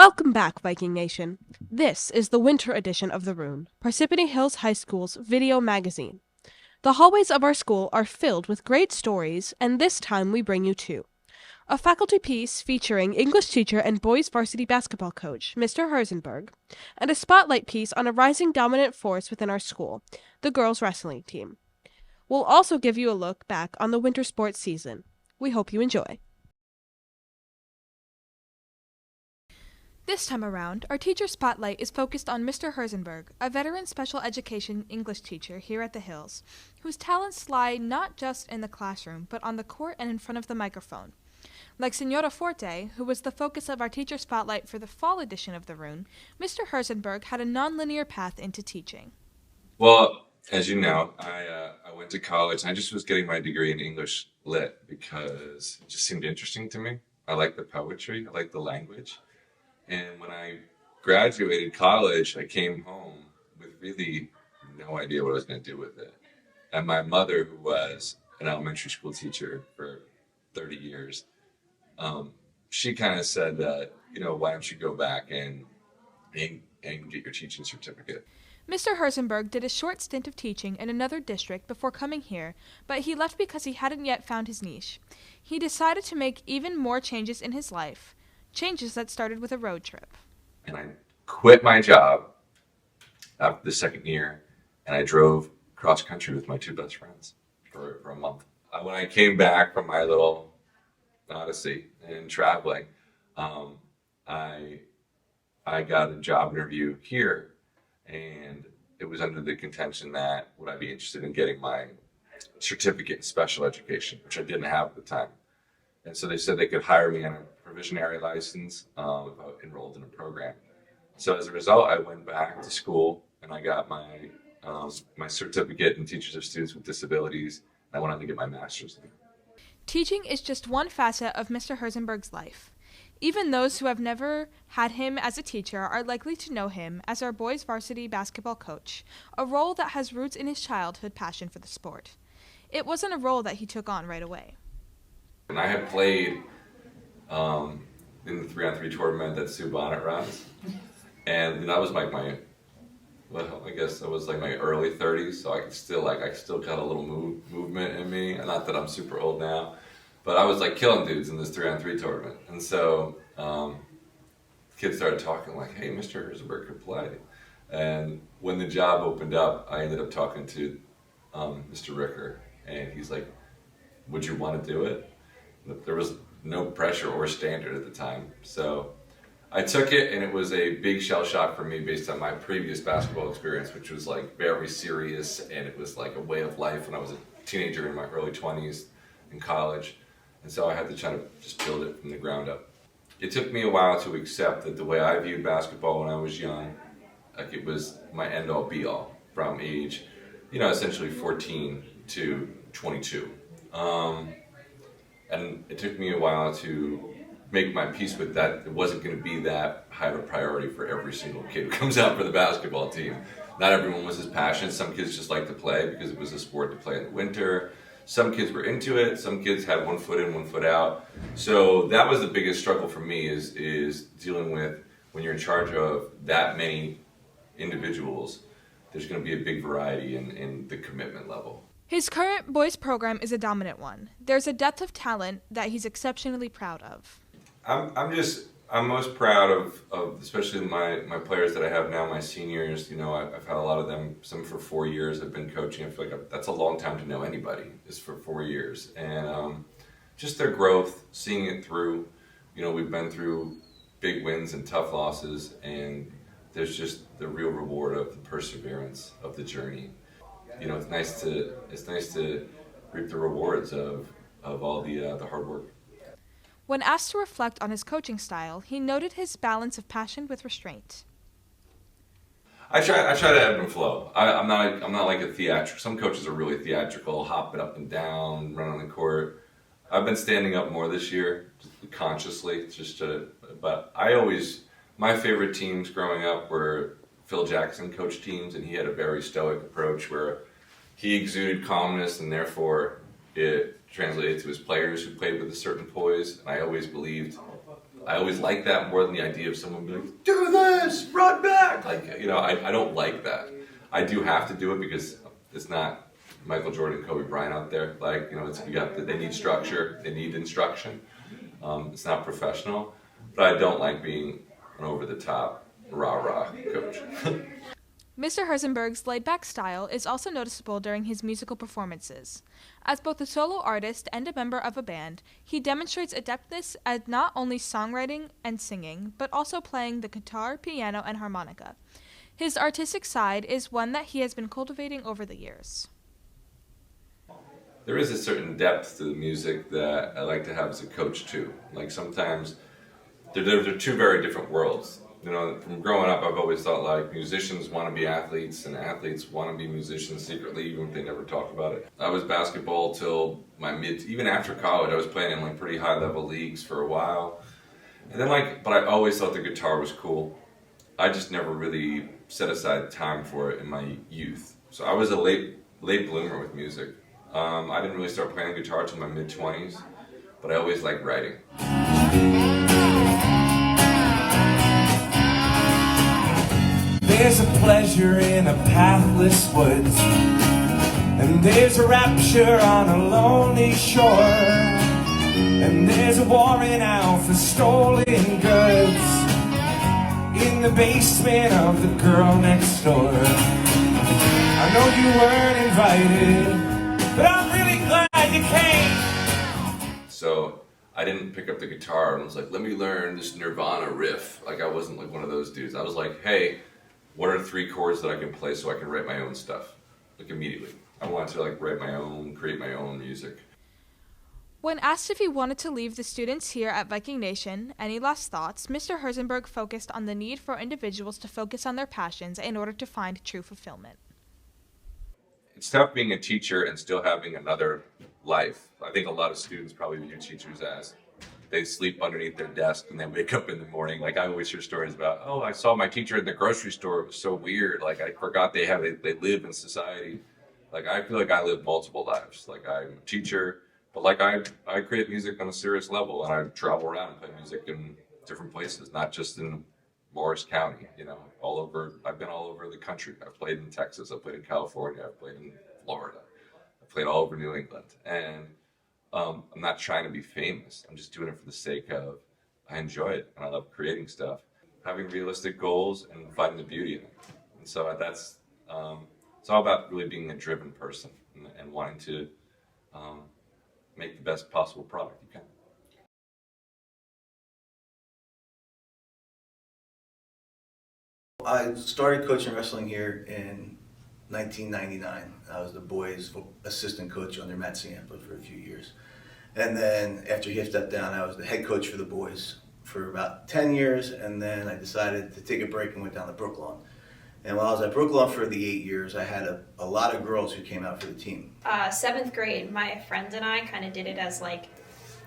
Welcome back, Viking Nation. This is the winter edition of the Rune, Parsippany Hills High School's video magazine. The hallways of our school are filled with great stories, and this time we bring you two. A faculty piece featuring English teacher and boys varsity basketball coach, Mr. Herzenberg, and a spotlight piece on a rising dominant force within our school, the girls wrestling team. We'll also give you a look back on the winter sports season. We hope you enjoy. This time around, our teacher spotlight is focused on Mr. Herzenberg, a veteran special education English teacher here at the Hills, whose talents lie not just in the classroom, but on the court and in front of the microphone. Like Senora Forte, who was the focus of our teacher spotlight for the fall edition of the Rune, Mr. Herzenberg had a non-linear path into teaching. Well, as you know, I went to college and I just was getting my degree in English Lit because it just seemed interesting to me. I like the poetry, I like the language. And when I graduated college, I came home with really no idea what I was going to do with it. And my mother, who was an elementary school teacher for 30 years, she kind of said that, why don't you go back and get your teaching certificate? Mr. Herzenberg did a short stint of teaching in another district before coming here, but he left because he hadn't yet found his niche. He decided to make even more changes in his life. Changes that started with a road trip. And I quit my job after the second year, and I drove cross country with my two best friends for a month. When I came back from my little odyssey in traveling, I got a job interview here, and it was under the contention that would I be interested in getting my certificate in special education, which I didn't have at the time. And so they said they could hire me on a provisionary license if I enrolled in a program. So as a result, I went back to school and I got my certificate in Teachers of Students with Disabilities. And I went on to get my master's. Teaching is just one facet of Mr. Herzenberg's life. Even those who have never had him as a teacher are likely to know him as our boys varsity basketball coach, a role that has roots in his childhood passion for the sport. It wasn't a role that he took on right away. And I had played in the 3-on-3 tournament that Sue Bonnet runs. And that was like I guess that was like my early 30s, so I still got a little movement in me. And not that I'm super old now, but I was like killing dudes in this 3-on-3 tournament. And so kids started talking like, hey, Mr. Herzenberg could play. And when the job opened up, I ended up talking to Mr. Ricker, and he's like, would you want to do it? There was no pressure or standard at the time. So I took it, and it was a big shell shock for me based on my previous basketball experience, which was like very serious, and it was like a way of life when I was a teenager in my early 20s in college. And so I had to try to just build it from the ground up. It took me a while to accept that the way I viewed basketball when I was young, like it was my end-all be-all from age, essentially 14 to 22. And it took me a while to make my peace with that. It wasn't going to be that high of a priority for every single kid who comes out for the basketball team. Not everyone was as passionate. Some kids just liked to play because it was a sport to play in the winter. Some kids were into it. Some kids had one foot in, one foot out. So that was the biggest struggle for me is dealing with when you're in charge of that many individuals, there's going to be a big variety in the commitment level. His current boys program is a dominant one. There's a depth of talent that he's exceptionally proud of. I'm most proud of especially my players that I have now, my seniors. I've had a lot of them, some for 4 years. I've been coaching. I feel like that's a long time to know anybody, is for 4 years. And just their growth, seeing it through. We've been through big wins and tough losses, and there's just the real reward of the perseverance of the journey. It's nice to reap the rewards of all the hard work. When asked to reflect on his coaching style, he noted his balance of passion with restraint. I try to ebb and flow. I'm not like a theatrical. Some coaches are really theatrical, hopping up and down, running on the court. I've been standing up more this year, consciously, but my favorite teams growing up were Phil Jackson coached teams, and he had a very stoic approach where he exuded calmness, and therefore it translated to his players who played with a certain poise. And I always liked that more than the idea of someone being like, do this, run back. Like, you know, I don't like that. I do have to do it because it's not Michael Jordan, Kobe Bryant out there. Like, you know, they need structure, they need instruction. It's not professional, but I don't like being an over-the-top, rah-rah coach. Mr. Herzenberg's laid-back style is also noticeable during his musical performances. As both a solo artist and a member of a band, he demonstrates adeptness at not only songwriting and singing, but also playing the guitar, piano, and harmonica. His artistic side is one that he has been cultivating over the years. There is a certain depth to the music that I like to have as a coach too. Like sometimes they're two very different worlds. You know, from growing up, I've always thought like musicians want to be athletes and athletes want to be musicians secretly, even if they never talk about it. I was basketball till even after college, I was playing in like pretty high level leagues for a while. And then but I always thought the guitar was cool. I just never really set aside time for it in my youth. So I was a late bloomer with music. I didn't really start playing guitar till my mid-20s, but I always liked writing. There's a pleasure in a pathless woods, and there's a rapture on a lonely shore, and there's a warring out for stolen goods in the basement of the girl next door. I know you weren't invited, but I'm really glad you came. So I didn't pick up the guitar and was like, let me learn this Nirvana riff. Like I wasn't like one of those dudes. I was like, hey, what are 3 chords that I can play so I can write my own stuff? Like immediately. I wanted to like create my own music. When asked if he wanted to leave the students here at Viking Nation, any last thoughts, Mr. Herzenberg focused on the need for individuals to focus on their passions in order to find true fulfillment. It's tough being a teacher and still having another life. I think a lot of students probably view teachers as they sleep underneath their desk and they wake up in the morning. Like I always hear stories about, oh, I saw my teacher in the grocery store. It was so weird. Like I forgot they live in society. Like I feel like I live multiple lives. Like I'm a teacher, but like I create music on a serious level and I travel around and play music in different places, not just in Morris County, you know, I've been all over the country. I've played in Texas, I've played in California, I've played in Florida, I've played all over New England. And I'm not trying to be famous. I'm just doing it for the sake of, I enjoy it and I love creating stuff, having realistic goals and finding the beauty in it. And so it's all about really being a driven person and wanting to make the best possible product you can. I started coaching wrestling here in 1999. I was the boys' assistant coach under Matt Ciampa for a few years. And then after he stepped down, I was the head coach for the boys for about 10 years. And then I decided to take a break and went down to Brooklawn. And while I was at Brooklawn for the 8 years, I had a lot of girls who came out for the team. 7th grade, my friends and I kind of did it as like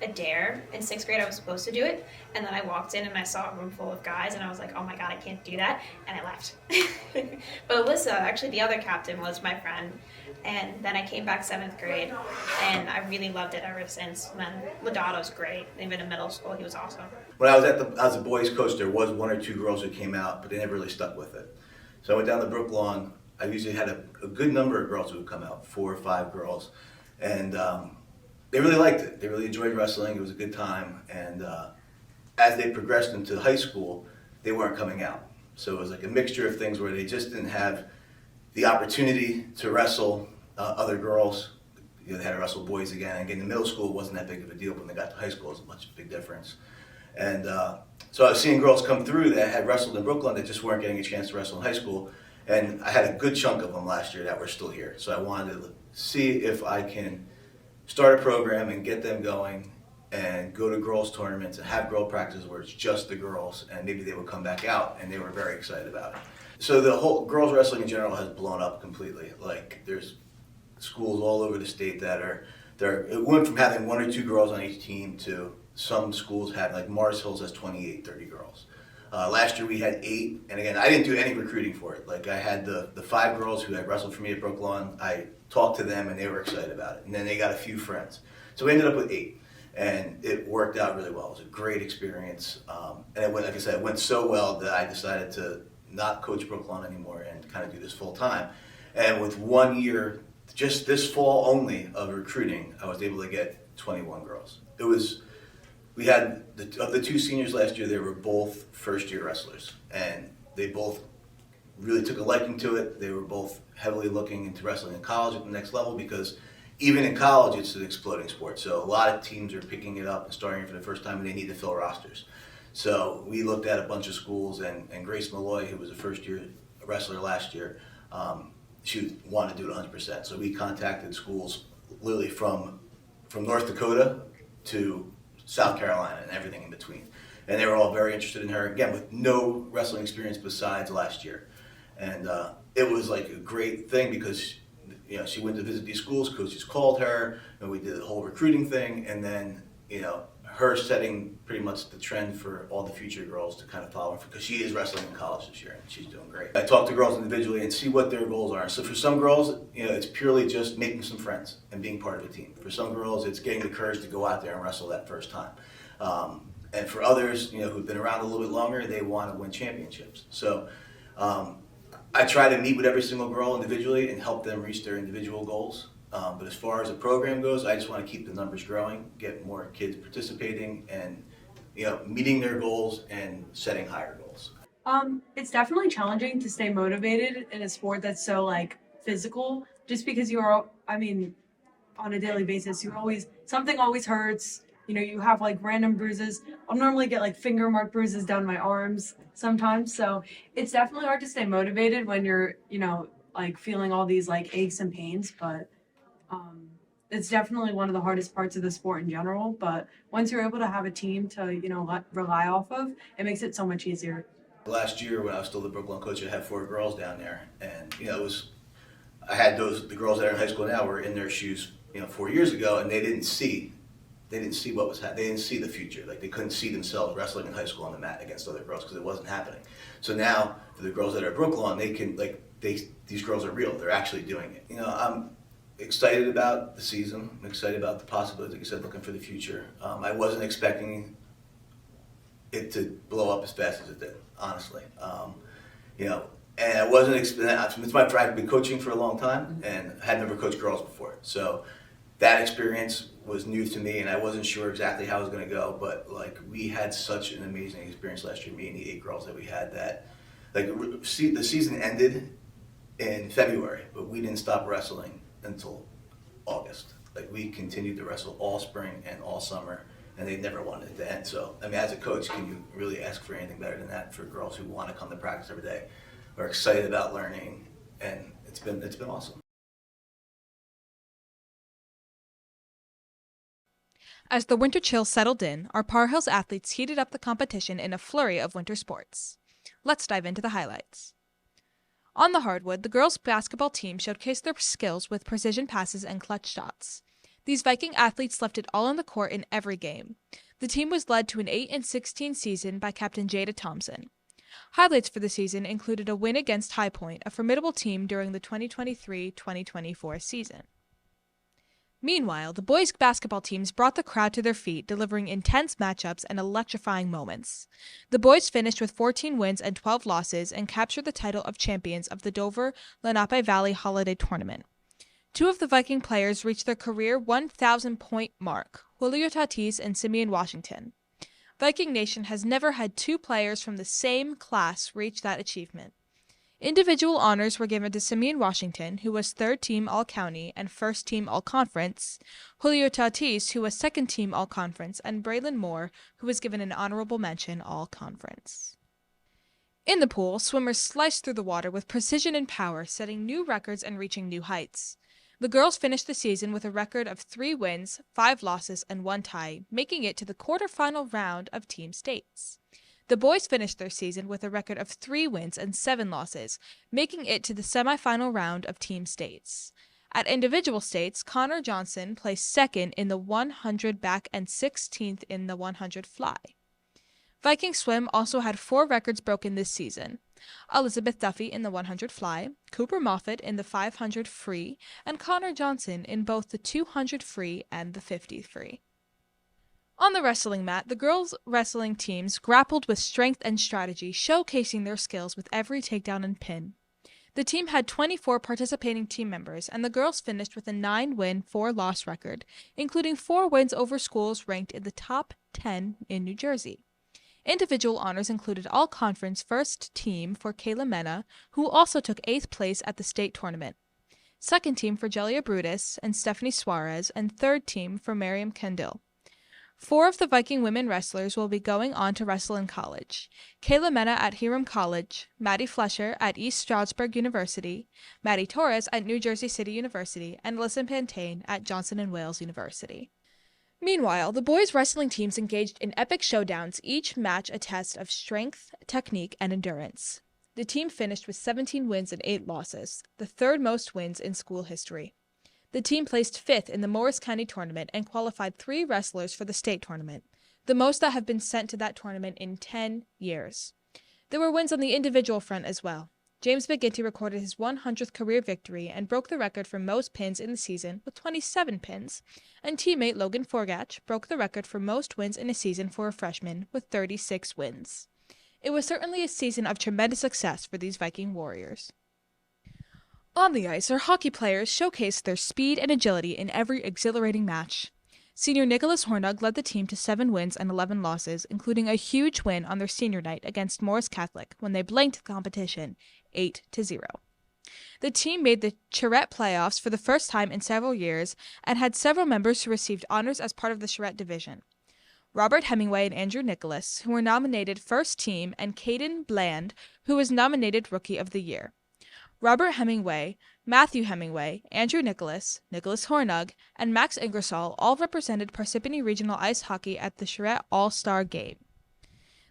a dare. In 6th grade, I was supposed to do it, and then I walked in and I saw a room full of guys, and I was like, oh my god, I can't do that, and I left. But Alyssa, actually the other captain, was my friend, and then I came back 7th grade, and I really loved it ever since. And then Ladato's great. Even in middle school, he was awesome. When I was a boys coach, there was 1 or 2 girls who came out, but they never really stuck with it. So I went down to Brooklawn. I usually had a good number of girls who would come out, 4 or 5 girls, and they really liked it. They really enjoyed wrestling. It was a good time. And as they progressed into high school, they weren't coming out. So it was like a mixture of things where they just didn't have the opportunity to wrestle other girls. You know, they had to wrestle boys again. And again, in middle school, it wasn't that big of a deal. When they got to high school, it was a big difference. And so I was seeing girls come through that had wrestled in Brooklyn that just weren't getting a chance to wrestle in high school. And I had a good chunk of them last year that were still here. So I wanted to see if I can start a program and get them going and go to girls tournaments and have girl practices where it's just the girls, and maybe they would come back out, and they were very excited about it. So the whole girls wrestling in general has blown up completely. Like there's schools all over the state that it went from having 1 or 2 girls on each team to some schools had, like Mars Hills has 28, 30 girls. Last year we had 8, and again, I didn't do any recruiting for it. Like I had the 5 girls who had wrestled for me at Brooklawn. I talked to them and they were excited about it. And then they got a few friends. So we ended up with 8, and it worked out really well. It was a great experience, and it went, like I said, it went so well that I decided to not coach Brooklawn anymore and kind of do this full time. And with 1 year, just this fall only of recruiting, I was able to get 21 girls. It was, we had, of the 2 seniors last year, they were both first-year wrestlers, and they both really took a liking to it. They were both heavily looking into wrestling in college at the next level, because even in college, it's an exploding sport. So a lot of teams are picking it up and starting it for the first time, and they need to fill rosters. So we looked at a bunch of schools, and Grace Malloy, who was a first-year wrestler last year, she wanted to do it 100%. So we contacted schools literally from North Dakota to South Carolina and everything in between. And they were all very interested in her, again, with no wrestling experience besides last year. And it was like a great thing, because she went to visit these schools, coaches called her, and we did the whole recruiting thing, and then her setting pretty much the trend for all the future girls to kind of follow her, because she is wrestling in college this year and she's doing great. I talk to girls individually and see what their goals are. So for some girls, it's purely just making some friends and being part of a team. For some girls, it's getting the courage to go out there and wrestle that first time. And for others, who've been around a little bit longer, they want to win championships. So I try to meet with every single girl individually and help them reach their individual goals. But as far as the program goes, I just want to keep the numbers growing, get more kids participating, and meeting their goals and setting higher goals. It's definitely challenging to stay motivated in a sport that's so physical, just because on a daily basis, something always hurts. You have random bruises. I'll normally get finger mark bruises down my arms sometimes. So it's definitely hard to stay motivated when you're, feeling all these aches and pains, but it's definitely one of the hardest parts of the sport in general. But once you're able to have a team to, rely off of, it makes it so much easier. Last year, when I was still the Brooklyn coach, I had 4 girls down there, and I had the girls that are in high school now were in their shoes, 4 years ago, and they didn't see what was happening. They didn't see the future. They couldn't see themselves wrestling in high school on the mat against other girls, because it wasn't happening. So now, for the girls that are at Brooklyn, they can these girls are real. They're actually doing it. I'm excited about the season. I'm excited about the possibilities. Like I said, looking for the future. I wasn't expecting it to blow up as fast as it did, honestly. And I wasn't expecting. It's I've been coaching for a long time, and I had never coached girls before. So that experience was new to me, and I wasn't sure exactly how it was going to go. But we had such an amazing experience last year, me and the 8 girls that we had. That the season ended in February, but we didn't stop wrestling until August. We continued to wrestle all spring and all summer, and they never wanted it to end. So as a coach, can you really ask for anything better than that for girls who want to come to practice every day, are excited about learning, and it's been awesome. As the winter chill settled in, our Par Hills athletes heated up the competition in a flurry of winter sports. Let's dive into the highlights. On the hardwood, the girls' basketball team showcased their skills with precision passes and clutch shots. These Viking athletes left it all on the court in every game. The team was led to an 8-16 season by Captain Jada Thompson. Highlights for the season included a win against High Point, a formidable team during the 2023-2024 season. Meanwhile, the boys' basketball teams brought the crowd to their feet, delivering intense matchups and electrifying moments. The boys finished with 14 wins and 12 losses and captured the title of champions of the Dover Lenape Valley Holiday Tournament. 2 of the Viking players reached their career 1,000-point mark, Julio Tatis and Simeon Washington. Viking Nation has never had 2 players from the same class reach that achievement. Individual honors were given to Simeon Washington, who was 3rd Team All-County and 1st Team All-Conference, Julio Tatis, who was 2nd Team All-Conference, and Braylon Moore, who was given an honorable mention All-Conference. In the pool, swimmers sliced through the water with precision and power, setting new records and reaching new heights. The girls finished the season with a record of 3 wins, 5 losses, and 1 tie, making it to the quarterfinal round of Team States. The boys finished their season with a record of 3 wins and 7 losses, making it to the semifinal round of Team States. At individual states, Connor Johnson placed 2nd in the 100 back and 16th in the 100 fly. Viking Swim also had 4 records broken this season. Elizabeth Duffy in the 100 fly, Cooper Moffett in the 500 free, and Connor Johnson in both the 200 free and the 50 free. On the wrestling mat, the girls' wrestling teams grappled with strength and strategy, showcasing their skills with every takedown and pin. The team had 24 participating team members, and the girls finished with a 9-win, 4-loss record, including 4 wins over schools ranked in the top 10 in New Jersey. Individual honors included all-conference first team for Kayla Mena, who also took 8th place at the state tournament, second team for Jelia Brutus and Stephanie Suarez, and third team for Miriam Kendall. 4 of the Viking women wrestlers will be going on to wrestle in college. Kayla Mena at Hiram College, Maddie Flesher at East Stroudsburg University, Maddie Torres at New Jersey City University, and Alyssa Pantane at Johnson & Wales University. Meanwhile, the boys' wrestling teams engaged in epic showdowns, each match a test of strength, technique, and endurance. The team finished with 17 wins and 8 losses, the third most wins in school history. The team placed 5th in the Morris County tournament and qualified 3 wrestlers for the state tournament, the most that have been sent to that tournament in 10 years. There were wins on the individual front as well. James McGinty recorded his 100th career victory and broke the record for most pins in the season with 27 pins, and teammate Logan Forgatch broke the record for most wins in a season for a freshman with 36 wins. It was certainly a season of tremendous success for these Viking Warriors. On the ice, our hockey players showcased their speed and agility in every exhilarating match. Senior Nicholas Hornug led the team to 7 wins and 11 losses, including a huge win on their senior night against Morris Catholic when they blanked the competition 8-0. The team made the Charette playoffs for the first time in several years and had several members who received honors as part of the Charette division. Robert Hemingway and Andrew Nicholas, who were nominated First Team, and Caden Bland, who was nominated Rookie of the Year. Robert Hemingway, Matthew Hemingway, Andrew Nicholas, Nicholas Hornug, and Max Ingersoll all represented Parsippany Regional Ice Hockey at the Charette All-Star Game.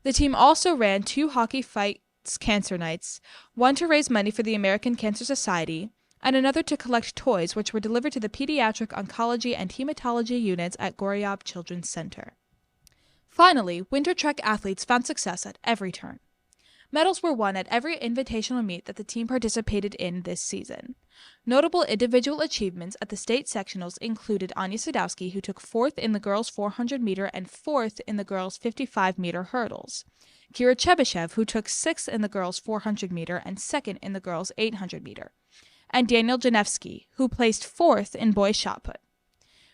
The team also ran 2 Hockey Fights Cancer Nights, one to raise money for the American Cancer Society, and another to collect toys which were delivered to the Pediatric Oncology and Hematology units at Goriab Children's Center. Finally, winter track athletes found success at every turn. Medals were won at every invitational meet that the team participated in this season. Notable individual achievements at the state sectionals included Anya Sadowski, who took 4th in the girls' 400-meter and 4th in the girls' 55-meter hurdles. Kira Chebyshev, who took 6th in the girls' 400-meter and 2nd in the girls' 800-meter. And Daniel Janevsky, who placed 4th in boys' shot put.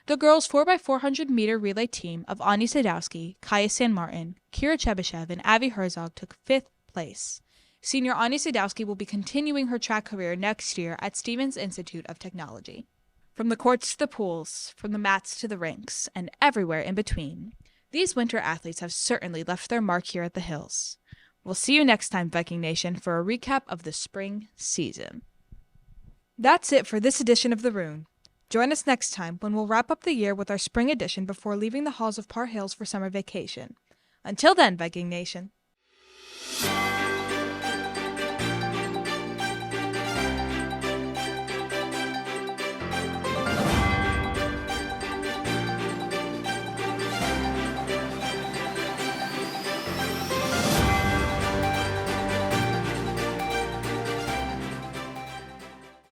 The girls' 4x400-meter relay team of Anya Sadowski, Kaya San Martin, Kira Chebyshev, and Avi Herzog took 5th place. Senior Anya Sadowski will be continuing her track career next year at Stevens Institute of Technology. From the courts to the pools, from the mats to the rinks, and everywhere in between, these winter athletes have certainly left their mark here at the Hills. We'll see you next time, Viking Nation, for a recap of the spring season. That's it for this edition of The Rune. Join us next time when we'll wrap up the year with our spring edition before leaving the halls of Par Hills for summer vacation. Until then, Viking Nation.